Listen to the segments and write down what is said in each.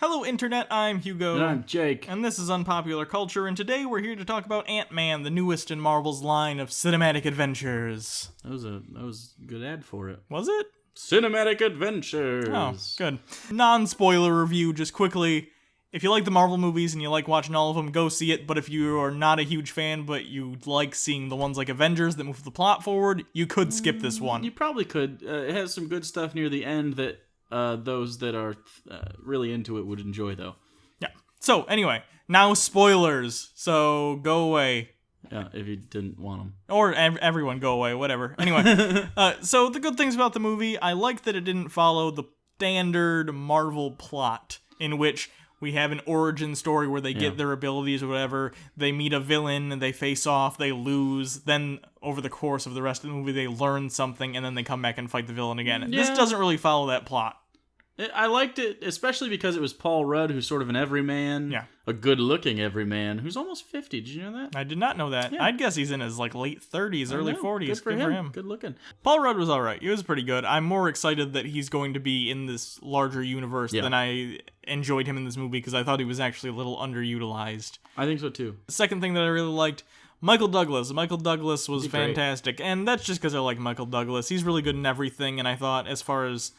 Hello Internet, I'm Hugo. And I'm Jake. And this is Unpopular Culture, and today we're here to talk about Ant-Man, the newest in Marvel's line of cinematic adventures. That was a good ad for it. Was it? Cinematic adventures. Oh, good. Non-spoiler review, just quickly. If you like the Marvel movies and you like watching all of them, go see it. But if you are not a huge fan, but you like seeing the ones like Avengers that move the plot forward, you could skip this one. You probably could. It has some good stuff near the end that those that are really into it would enjoy, though. Yeah. So, anyway, now spoilers. So, go away. Yeah, if you didn't want them. Or everyone go away, whatever. Anyway, so the good things about the movie, I like that it didn't follow the standard Marvel plot in which we have an origin story where they get their abilities or whatever, they meet a villain, and they face off, they lose, then over the course of the rest of the movie they learn something, and then they come back and fight the villain again. Yeah. This doesn't really follow that plot. I liked it, especially because it was Paul Rudd, who's sort of an everyman. Yeah. A good-looking everyman, who's almost 50. Did you know that? I did not know that. Yeah. I'd guess he's in his late 30s, early 40s. Good for him. Good looking. Paul Rudd was alright. He was pretty good. I'm more excited that he's going to be in this larger universe than I enjoyed him in this movie, because I thought he was actually a little underutilized. I think so, too. The second thing that I really liked, Michael Douglas. Michael Douglas was fantastic, and that's just because I like Michael Douglas. He's really good in everything, and I thought as far as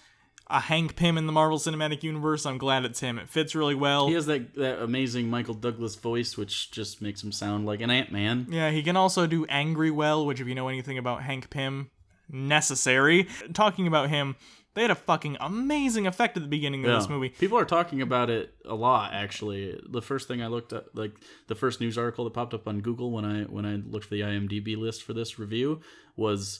a Hank Pym in the Marvel Cinematic Universe, I'm glad it's him. It fits really well. He has that amazing Michael Douglas voice, which just makes him sound like an Ant-Man. Yeah, he can also do angry well, which if you know anything about Hank Pym, necessary. Talking about him, they had a fucking amazing effect at the beginning of this movie. People are talking about it a lot, actually. The first thing I looked at, like the first news article that popped up on Google when I looked for the IMDb list for this review was,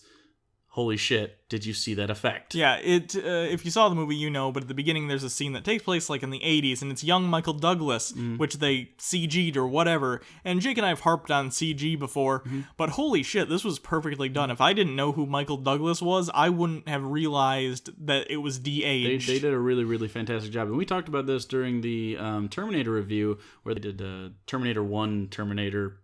holy shit, did you see that effect? Yeah, if you saw the movie, you know, but at the beginning there's a scene that takes place like in the 80s, and it's young Michael Douglas, which they CG'd or whatever, and Jake and I have harped on CG before, but holy shit, this was perfectly done. If I didn't know who Michael Douglas was, I wouldn't have realized that it was de-aged. They did a really, really fantastic job, and we talked about this during the Terminator review, where they did Terminator 1, Terminator,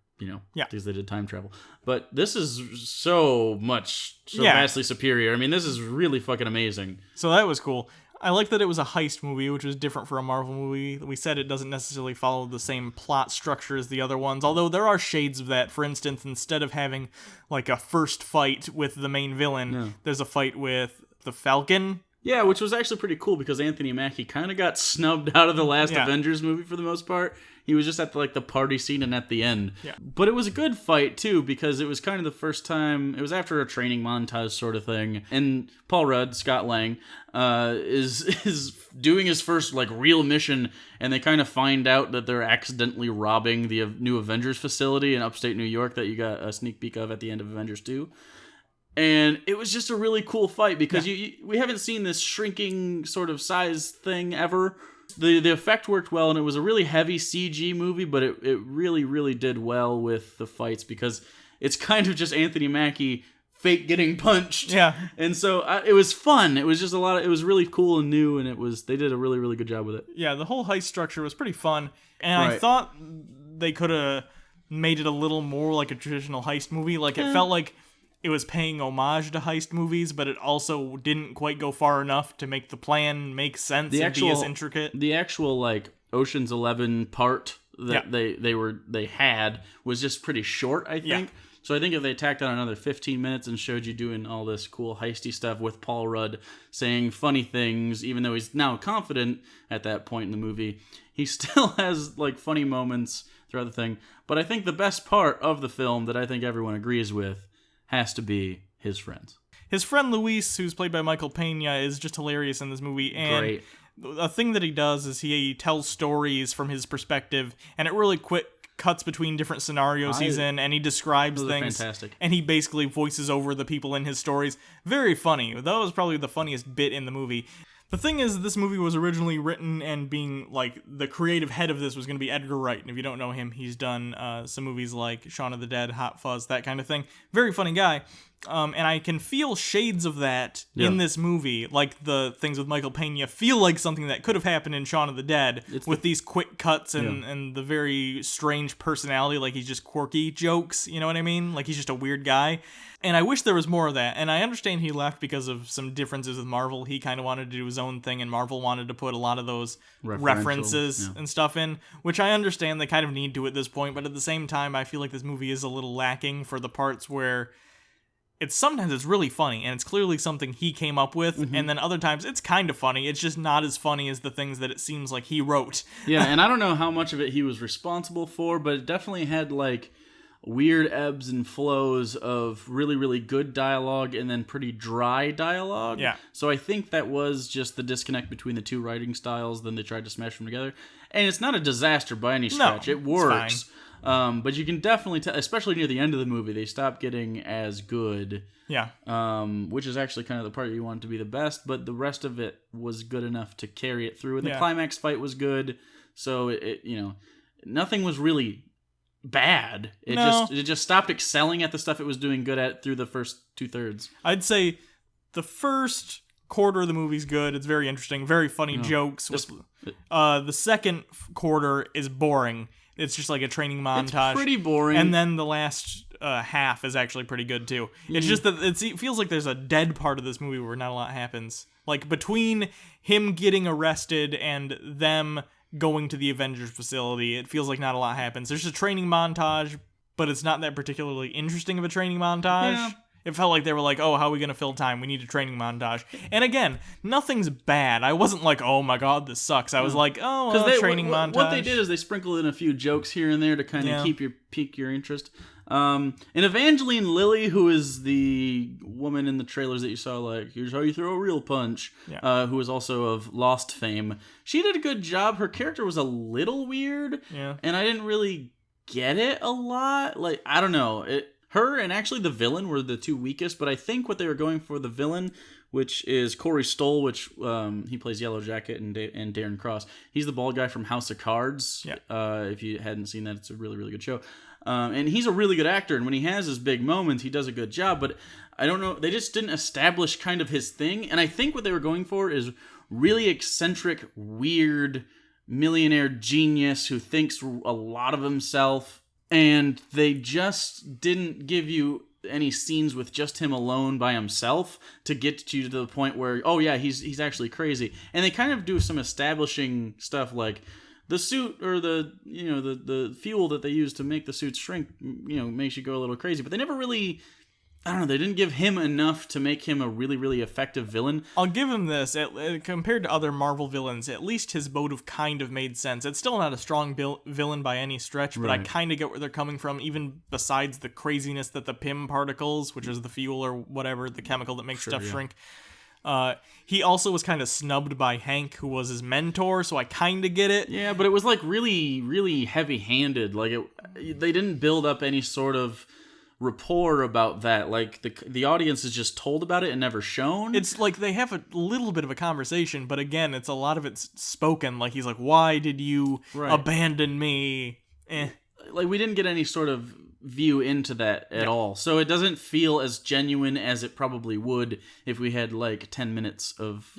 because they did time travel. But this is so vastly superior. I mean, this is really fucking amazing. So that was cool. I like that it was a heist movie, which was different for a Marvel movie. We said it doesn't necessarily follow the same plot structure as the other ones, although there are shades of that. For instance, instead of having like a first fight with the main villain, there's a fight with the Falcon. Yeah, which was actually pretty cool because Anthony Mackie kind of got snubbed out of the last Avengers movie for the most part. He was just at the party scene and at the end. Yeah. But it was a good fight too, because it was kind of the first time, it was after a training montage sort of thing. And Paul Rudd, Scott Lang, is doing his first real mission, and they kind of find out that they're accidentally robbing the new Avengers facility in upstate New York that you got a sneak peek of at the end of Avengers 2. And it was just a really cool fight because we haven't seen this shrinking sort of size thing ever. The effect worked well, and it was a really heavy CG movie, but it really, really did well with the fights because it's kind of just Anthony Mackie fake getting punched. Yeah. And so it was fun. It was just it was really cool and new, and they did a really, really good job with it. Yeah, the whole heist structure was pretty fun, and I thought they could have made it a little more like a traditional heist movie. It felt like it was paying homage to heist movies, but it also didn't quite go far enough to make the plan make sense and be as intricate. The actual Ocean's 11 part that they had was just pretty short, I think. Yeah. So I think if they tacked on another 15 minutes and showed you doing all this cool heisty stuff with Paul Rudd saying funny things, even though he's now confident at that point in the movie, he still has funny moments throughout the thing. But I think the best part of the film that I think everyone agrees with has to be his friends. His friend Luis, who's played by Michael Pena, is just hilarious in this movie. And great. A thing that he does is he tells stories from his perspective, and it really cuts between different scenarios he's in, and he describes things. Fantastic. And he basically voices over the people in his stories. Very funny. That was probably the funniest bit in the movie. The thing is, this movie was originally written and being, the creative head of this was going to be Edgar Wright. And if you don't know him, he's done some movies like Shaun of the Dead, Hot Fuzz, that kind of thing. Very funny guy. And I can feel shades of that in this movie, like the things with Michael Pena feel like something that could have happened in Shaun of the Dead, with these quick cuts and the very strange personality, like he's just quirky jokes, you know what I mean? Like he's just a weird guy. And I wish there was more of that. And I understand he left because of some differences with Marvel. He kind of wanted to do his own thing, and Marvel wanted to put a lot of those references and stuff in, which I understand they kind of need to at this point. But at the same time, I feel like this movie is a little lacking for the parts where sometimes it's really funny, and it's clearly something he came up with, and then other times it's kind of funny. It's just not as funny as the things that it seems like he wrote. Yeah, and I don't know how much of it he was responsible for, but it definitely had, like, weird ebbs and flows of really, really good dialogue and then pretty dry dialogue. Yeah. So I think that was just the disconnect between the two writing styles, then they tried to smash them together. And it's not a disaster by any stretch. No, it works. But you can definitely tell, especially near the end of the movie, they stop getting as good. Yeah. Which is actually kind of the part you want to be the best, but the rest of it was good enough to carry it through. And the climax fight was good, so it nothing was really bad. It just stopped excelling at the stuff it was doing good at through the first 2/3. I'd say the first quarter of the movie's good. It's very interesting, very funny jokes. The second quarter is boring. It's just like a training montage. It's pretty boring. And then the last half is actually pretty good, too. It's just that it feels like there's a dead part of this movie where not a lot happens. Like, between him getting arrested and them going to the Avengers facility, it feels like not a lot happens. There's a training montage, but it's not that particularly interesting of a training montage. Yeah. It felt like they were like, oh, how are we going to fill time? We need a training montage. And again, nothing's bad. I wasn't like, oh my god, this sucks. I was like, oh, well, training montage. What they did is they sprinkled in a few jokes here and there to kind of pique your interest. And Evangeline Lilly, who is the woman in the trailers that you saw, like, here's how you throw a real punch, who is also of Lost fame, she did a good job. Her character was a little weird, and I didn't really get it a lot. Like, I don't know. Her and actually the villain were the two weakest, but I think what they were going for, the villain, which is Corey Stoll, which he plays Yellow Jacket and Darren Cross. He's the bald guy from House of Cards. Yeah. If you hadn't seen that, it's a really, really good show. And he's a really good actor, and when he has his big moments, he does a good job, but I don't know, they just didn't establish kind of his thing, and I think what they were going for is really eccentric, weird, millionaire genius who thinks a lot of himself, and they just didn't give you any scenes with just him alone by himself to get you to the point where, oh yeah, he's actually crazy. And they kind of do some establishing stuff like the suit or the fuel that they use to make the suits shrink, makes you go a little crazy. But they never really, I don't know, they didn't give him enough to make him a really, really effective villain. I'll give him this. Compared to other Marvel villains, at least his motive kind of made sense. It's still not a strong villain by any stretch, but I kind of get where they're coming from, even besides the craziness that the PIM particles, which is the fuel or whatever, the chemical that makes stuff shrink. He also was kind of snubbed by Hank, who was his mentor, so I kind of get it. Yeah, but it was like really, really heavy-handed. Like they didn't build up any sort of rapport about that. Like the audience is just told about it and never shown. It's like they have a little bit of a conversation, but again, it's a lot of it's spoken. Like he's like, "Why did you abandon me?" Like we didn't get any sort of view into that at all. So it doesn't feel as genuine as it probably would if we had like 10 minutes of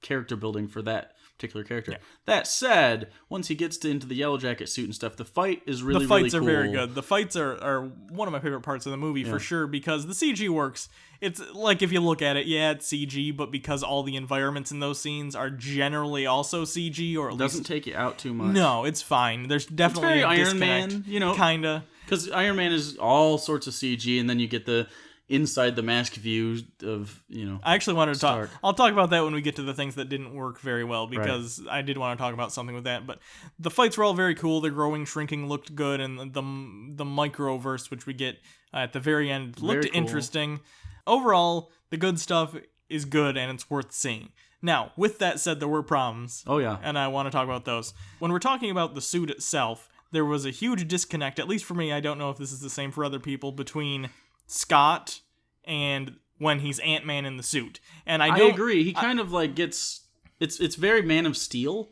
character building for that particular character. Yeah. That said, once he gets into the Yellow Jacket suit and stuff, the fight is really, really cool. The fights are very good. The fights are one of my favorite parts of the movie for sure, because the CG works. It's like, if you look at it, it's CG, but because all the environments in those scenes are generally also CG, or at least doesn't take you out too much. No, it's fine. There's definitely a disconnect. Iron Man, kinda. Because Iron Man is all sorts of CG, and then you get the inside the mask view of, I actually wanted to talk. I'll talk about that when we get to the things that didn't work very well, because I did want to talk about something with that. But the fights were all very cool. The growing, shrinking looked good, and the microverse, which we get at the very end, looked interesting. Overall, the good stuff is good, and it's worth seeing. Now, with that said, there were problems. Oh, yeah. And I want to talk about those. When we're talking about the suit itself, there was a huge disconnect, at least for me, I don't know if this is the same for other people, between Scott and when he's Ant-Man in the suit. And I agree. He kind of like gets, it's very Man of Steel.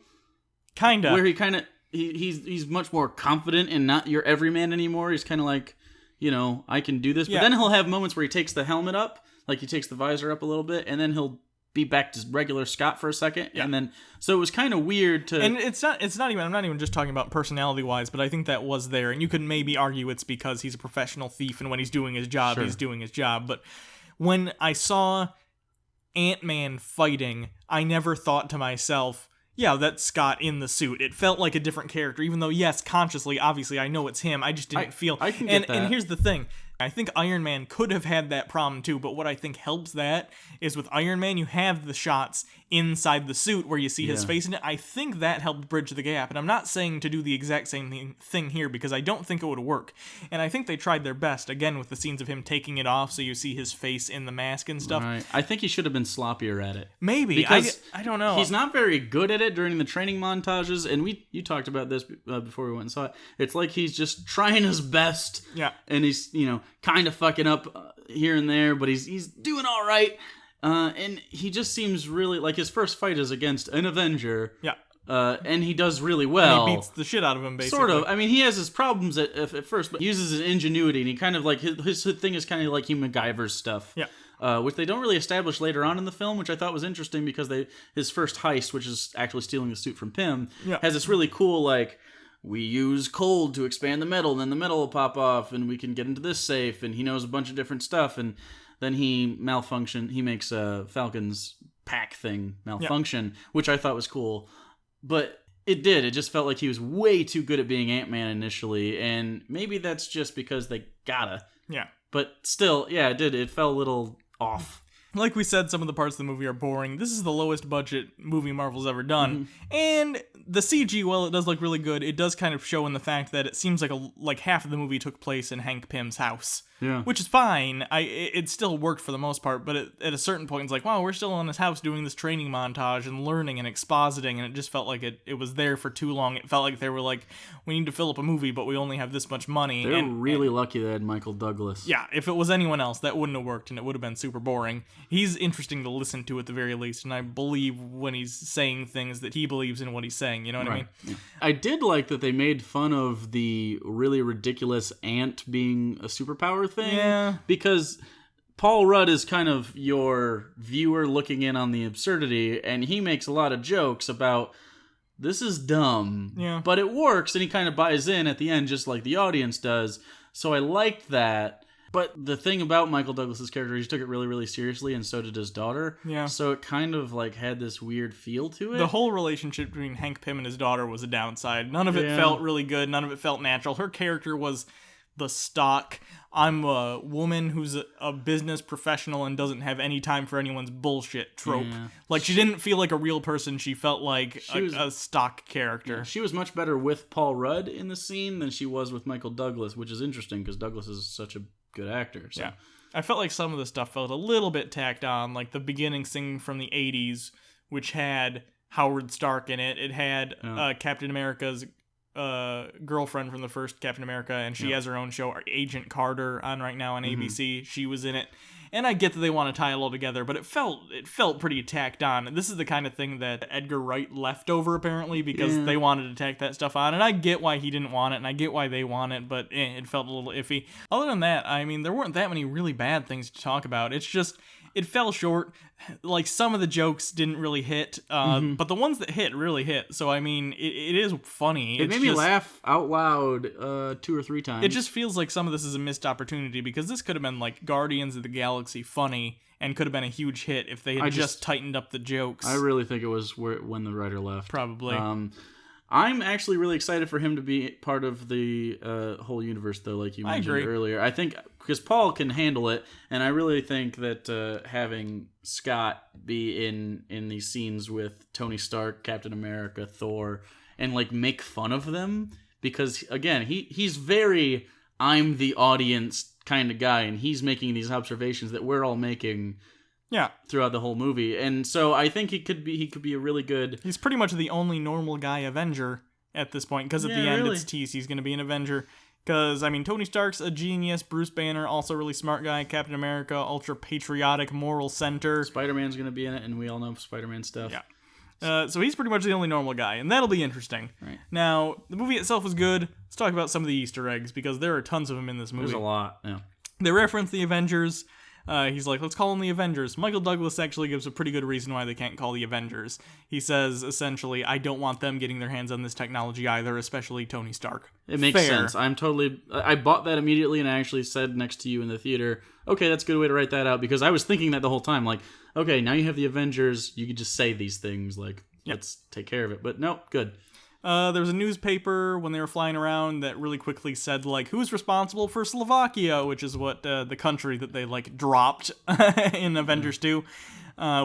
Kind of. Where he kind of, he's much more confident and not your everyman anymore. He's kind of like, I can do this. But then he'll have moments where he takes the helmet up, like he takes the visor up a little bit, and then he'll be back to regular Scott for a second, and then so it was kind of weird to. And it's not even. I'm not even just talking about personality wise, but I think that was there, and you could maybe argue it's because he's a professional thief, and when he's doing his job, he's doing his job. But when I saw Ant-Man fighting, I never thought to myself, yeah, that's Scott in the suit. It felt like a different character, even though, yes, consciously, obviously, I know it's him. I just didn't feel. I can get that. And here's the thing. I think Iron Man could have had that problem too, but what I think helps that is with Iron Man, you have the shots inside the suit where you see his face in it. I think that helped bridge the gap, and I'm not saying to do the exact same thing here because I don't think it would work. And I think they tried their best, again, with the scenes of him taking it off so you see his face in the mask and stuff. Right. I think he should have been sloppier at it. Maybe. Because I don't know. He's not very good at it during the training montages, and you talked about this before we went and saw it. It's like he's just trying his best, and he's, kind of fucking up here and there, but he's doing all right. And he just seems really like his first fight is against an Avenger. Yeah. And he does really well. And he beats the shit out of him, basically. Sort of. I mean, he has his problems at first, but he uses his ingenuity, and he kind of like his thing is kind of like he MacGyver's stuff. Yeah. Which they don't really establish later on in the film, which I thought was interesting because his first heist, which is actually stealing the suit from Pym, has this really cool like. We use cold to expand the metal, and then the metal will pop off, and we can get into this safe, and he knows a bunch of different stuff, and then he makes Falcon's pack thing malfunction, which I thought was cool. But it just felt like he was way too good at being Ant-Man initially, and maybe that's just because they gotta. Yeah. But still, it did. It felt a little off. Like we said, some of the parts of the movie are boring. This is the lowest budget movie Marvel's ever done. And the CG, while it does look really good, it does kind of show in the fact that it seems like half of the movie took place in Hank Pym's house. Yeah. Which is fine. It still worked for the most part, but at a certain point, it's like, wow, we're still in his house doing this training montage and learning and expositing, and it just felt like it was there for too long. It felt like they were like, we need to fill up a movie, but we only have this much money. They're really lucky they had Michael Douglas. Yeah, if it was anyone else, that wouldn't have worked, and it would have been super boring. He's interesting to listen to at the very least, and I believe when he's saying things that he believes in what he's saying, you know what I mean? Yeah. I did like that they made fun of the really ridiculous ant being a superpower thing, because Paul Rudd is kind of your viewer looking in on the absurdity, and he makes a lot of jokes about this is dumb, but it works, and he kind of buys in at the end just like the audience does, so I liked that. But the thing about Michael Douglas's character, he took it really, really seriously, and so did his daughter. Yeah. So it kind of like had this weird feel to it. The whole relationship between Hank Pym and his daughter was a downside. None of it felt really good. None of it felt natural. Her character was the stock. I'm a woman who's a business professional and doesn't have any time for anyone's bullshit trope. Yeah. Like, she didn't feel like a real person. She felt like a stock character. Yeah, she was much better with Paul Rudd in the scene than she was with Michael Douglas, which is interesting because Douglas is such a good actor. So. Yeah. I felt like some of the stuff felt a little bit tacked on, like the beginning scene from the 80s, which had Howard Stark in it. It had Captain America's girlfriend from the first Captain America, and she has her own show, Agent Carter, on right now on ABC. She was in it. And I get that they want to tie it all together, but it felt pretty tacked on. And this is the kind of thing that Edgar Wright left over, apparently, because they wanted to tack that stuff on. And I get why he didn't want it, and I get why they want it, but it felt a little iffy. Other than that, I mean, there weren't that many really bad things to talk about. It's just, it fell short. Like, some of the jokes didn't really hit, but the ones that hit really hit. So, I mean, it is funny. It made me laugh out loud 2 or 3 times. It just feels like some of this is a missed opportunity, because this could have been, like, Guardians of the Galaxy funny, and could have been a huge hit if they had just tightened up the jokes. I really think it was when the writer left. Probably. I'm actually really excited for him to be part of the whole universe, though, like you mentioned earlier. I think, because Paul can handle it, and I really think that having Scott be in these scenes with Tony Stark, Captain America, Thor, and, like, make fun of them, because, again, he's very, I'm the audience kind of guy, and he's making these observations that we're all making throughout the whole movie. And so I think he could be a really good... He's pretty much the only normal guy Avenger at this point, because at the end it's teased he's going to be an Avenger. Because, I mean, Tony Stark's a genius, Bruce Banner, also a really smart guy, Captain America, ultra-patriotic, moral center. Spider-Man's going to be in it, and we all know Spider-Man stuff. Yeah. So he's pretty much the only normal guy, and that'll be interesting. Right. Now, the movie itself was good. Let's talk about some of the Easter eggs, because there are tons of them in this movie. There's a lot, yeah. They reference the Avengers. He's like, let's call them the Avengers. Michael Douglas actually gives a pretty good reason why they can't call the Avengers. He says, essentially, I don't want them getting their hands on this technology either, especially Tony Stark. It makes sense. I bought that immediately, and I actually said next to you in the theater, okay, that's a good way to write that out, because I was thinking that the whole time, like, okay, now you have the Avengers, you could just say these things, like, let's take care of it. But no, good. There was a newspaper when they were flying around that really quickly said, like, who's responsible for Slovakia, which is what the country that they, like, dropped in Avengers 2,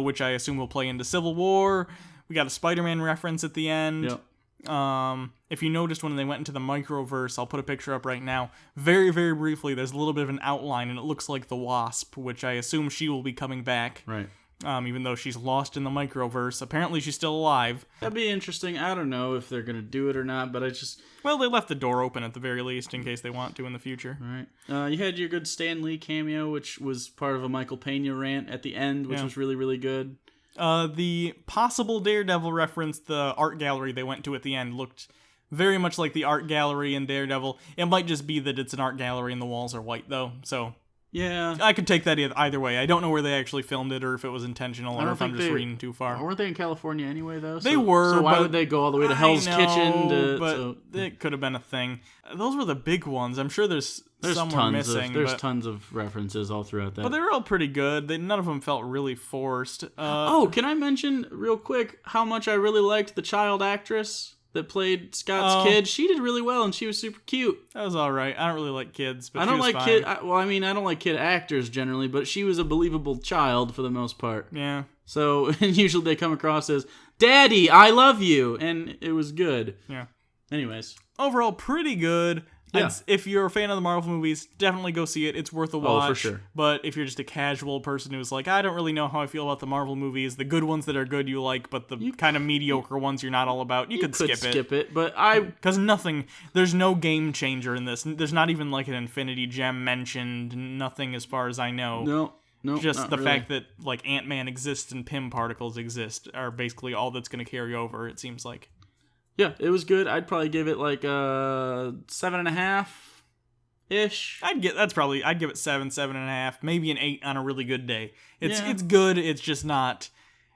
which I assume will play into Civil War. We got a Spider-Man reference at the end. Yep. If you noticed when they went into the microverse, I'll put a picture up right now. Very, very briefly, there's a little bit of an outline, and it looks like the Wasp, which I assume she will be coming back. Right. Even though she's lost in the microverse. Apparently she's still alive. That'd be interesting. I don't know if they're going to do it or not, but I just... Well, they left the door open at the very least in case they want to in the future. Right. You had your good Stan Lee cameo, which was part of a Michael Pena rant at the end, which was really, really good. The possible Daredevil reference, the art gallery they went to at the end, looked very much like the art gallery in Daredevil. It might just be that it's an art gallery and the walls are white, though, so... Yeah. I could take that either way. I don't know where they actually filmed it or if it was intentional or if I'm just reading too far. Weren't they in California anyway, though? They were. So why would they go all the way to Hell's Kitchen? But it could have been a thing. Those were the big ones. I'm sure there's some we're missing. There's tons of references all throughout that. But they were all pretty good. None of them felt really forced. Can I mention real quick how much I really liked the child actress that played Scott's kid? She did really well, and she was super cute. That was all right. I don't really like kids, but I don't like kid. I don't like kid actors generally, but she was a believable child for the most part. Yeah. So usually they come across as "Daddy, I love you," and it was good. Yeah. Anyways, overall, pretty good. Yeah. If you're a fan of the Marvel movies, definitely go see it. It's worth a watch. Oh, for sure. But if you're just a casual person who's like, I don't really know how I feel about the Marvel movies, the good ones that are good you like, but the kind of mediocre ones you're not all about, you could skip it. But because there's no game changer in this. There's not even like an Infinity Gem mentioned. Nothing as far as I know. No, just the really. fact that like Ant-Man exists and Pym particles exist are basically all that's going to carry over, it seems like. Yeah, it was good. I'd probably give it like a 7.5 ish. I'd give it 7.5, maybe an 8 on a really good day. It's good. It's just not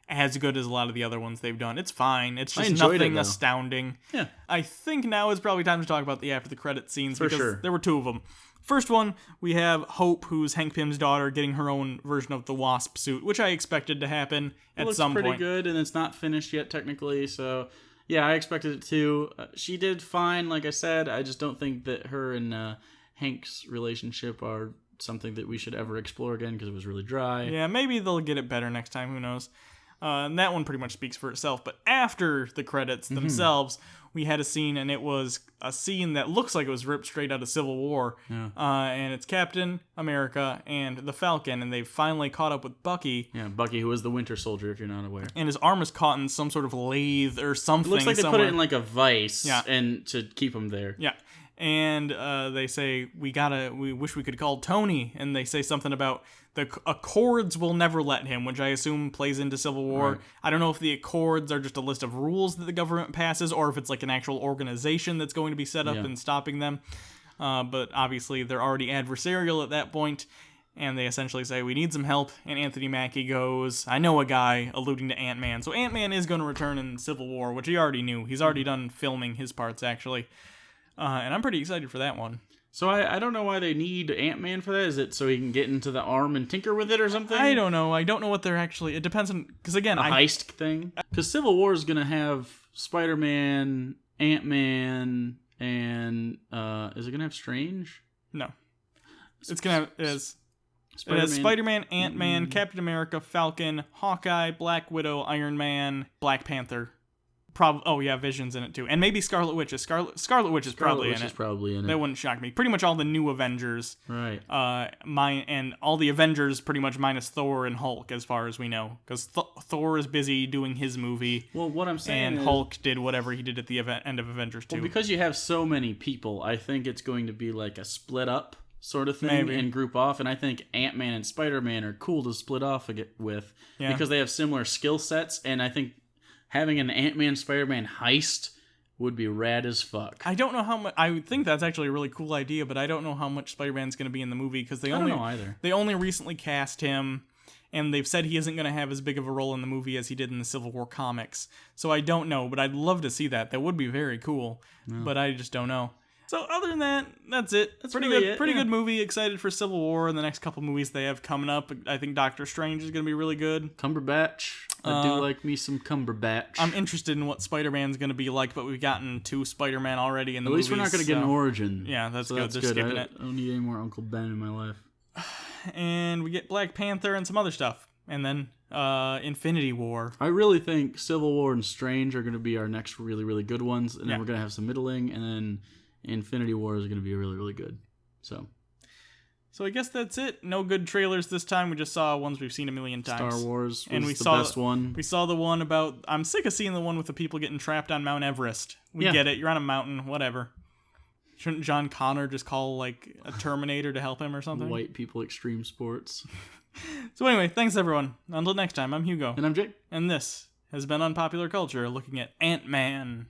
as good as a lot of the other ones they've done. It's fine. It's just nothing astounding. Yeah. I think now is probably time to talk about the after the credit scenes because there were two of them. First one, we have Hope, who's Hank Pym's daughter, getting her own version of the Wasp suit, which I expected to happen at some point. It looks pretty good, and it's not finished yet technically, so... Yeah, I expected it too. She did fine, like I said. I just don't think that her and Hank's relationship are something that we should ever explore again because it was really dry. Yeah, maybe they'll get it better next time. Who knows? And that one pretty much speaks for itself. But after the credits themselves, we had a scene, and it was a scene that looks like it was ripped straight out of Civil War. Yeah. And it's Captain America and the Falcon, and they've finally caught up with Bucky. Yeah, Bucky, who was the Winter Soldier, if you're not aware. And his arm is caught in some sort of lathe or something. It looks like they somewhere. put it in like a vice and to keep him there. Yeah. And they say, we wish we could call Tony. And they say something about the Accords will never let him, which I assume plays into Civil War. Right. I don't know if the Accords are just a list of rules that the government passes, or if it's like an actual organization that's going to be set up and stopping them. But obviously, they're already adversarial at that point. And they essentially say, we need some help. And Anthony Mackie goes, I know a guy, alluding to Ant-Man. So Ant-Man is going to return in Civil War, which he already knew. He's already done filming his parts, actually. And I'm pretty excited for that one. So I don't know why they need Ant-Man for that. Is it so he can get into the arm and tinker with it or something? I don't know. I don't know what they're actually... It depends on... Because again, heist thing? Because Civil War is going to have Spider-Man, Ant-Man, and... is it going to have Strange? No. It's going to have... It has Spider-Man, Ant-Man, Captain America, Falcon, Hawkeye, Black Widow, Iron Man, Black Panther. Vision's in it too, and maybe Scarlet Witch. Scarlet Witch is probably in it. That wouldn't shock me. Pretty much all the new Avengers, right? And all the Avengers pretty much minus Thor and Hulk, as far as we know, because Thor is busy doing his movie. Well, what I'm saying and Hulk did whatever he did at the end of Avengers 2. Well, because you have so many people, I think it's going to be like a split up sort of thing and group off. And I think Ant-Man and Spider-Man are cool to split off with because they have similar skill sets, and I think having an Ant-Man Spider-Man heist would be rad as fuck. I don't know how much. I think that's actually a really cool idea, but I don't know how much Spider-Man's going to be in the movie because I don't know either. They only recently cast him, and they've said he isn't going to have as big of a role in the movie as he did in the Civil War comics. So I don't know, but I'd love to see that. That would be very cool, but I just don't know. So other than that, that's it. That's pretty really good. Pretty good movie. Excited for Civil War and the next couple movies they have coming up. I think Doctor Strange is going to be really good. Cumberbatch. I do like me some Cumberbatch. I'm interested in what Spider-Man's going to be like, but we've gotten 2 Spider-Man already in the movies. At least we're not going to get an origin. Yeah, that's good. They're skipping it. I don't need any more Uncle Ben in my life. And we get Black Panther and some other stuff. And then Infinity War. I really think Civil War and Strange are going to be our next really, really good ones. And then we're going to have some middling. And then Infinity War is going to be really, really good. So I guess that's it. No good trailers this time. We just saw ones we've seen a million times. Star Wars was the best one. We saw the one about... I'm sick of seeing the one with the people getting trapped on Mount Everest. We get it. You're on a mountain. Whatever. Shouldn't John Connor just call like a Terminator to help him or something? White people extreme sports. So anyway, thanks everyone. Until next time, I'm Hugo. And I'm Jake. And this has been Unpopular Culture, looking at Ant-Man.